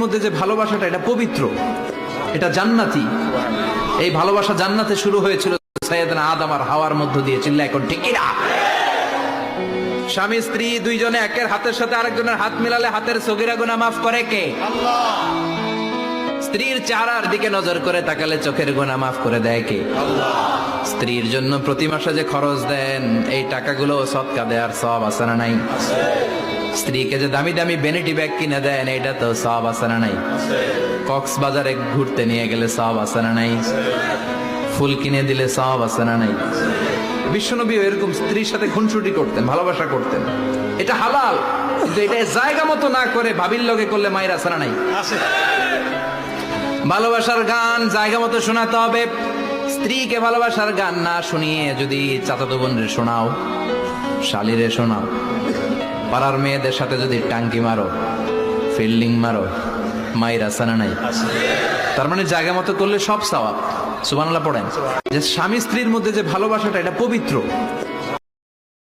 মধ্যে যে ভালোবাসাটা এটা পবিত্র, এটা জান্নাতি। এই ভালোবাসা জান্নাতে শুরু হয়েছিল সাইয়েদনা আদম আর হাওয়ার মধ্য দিয়ে। চিল্লা এখন ঠিক কিনা? স্বামী স্ত্রী দুইজনে একের হাতের সাথে আরেকজনের হাত মিলালে হাতের সগীরা গুনাহ মাফ করে কে? আল্লাহ। স্ত্রীর চেহারার দিকে নজর করে তাকালে চোখের গুনাহ মাফ করে দেয় কে? আল্লাহ। স্ত্রীর জন্য প্রতি মাসে যে খরচ দেন এই টাকাগুলো সদকা দেওয়ার সওয়াব আছে না নাই? আছে। স্ত্রীকে যে দামি দামি ভ্যানিটি ব্যাগ কিনে দেন এটা তো সওয়াব আছে না নাই? আছে। কক্সবাজারে ঘুরতে নিয়ে গেলে সওয়াব আছে না নাই? আছে। ফুল কিনে দিলে সওয়াব আছে না নাই? আছে। বিশ্বনবী এরকম স্ত্রীর সাথে খুনসুটি করতেন, ভালোবাসা করতেন। এটা হালাল, কিন্তু এটা জায়গা মতো না করে ভাবির লগে করলে মায়ের আছে না নাই? আছে। ভালোবাসার গান জায়গা মতো শোনাতে হবে। স্ত্রীকে ভালোবাসার গান না শুনিয়ে যদি চাচাতো বোনের শোনাও, শালিরে শোনাও, পাড়ার মেয়েদের সাথে যদি টাঙ্কি মারো, ফিল্ডিং মারো, মায়ের আছে না নাই? তার মানে জায়গা মতো করলে সব সওয়াব। সুবহানাল্লাহ পড়েন। যে স্বামী স্ত্রীর মধ্যে যে ভালোবাসাটা এটা পবিত্র,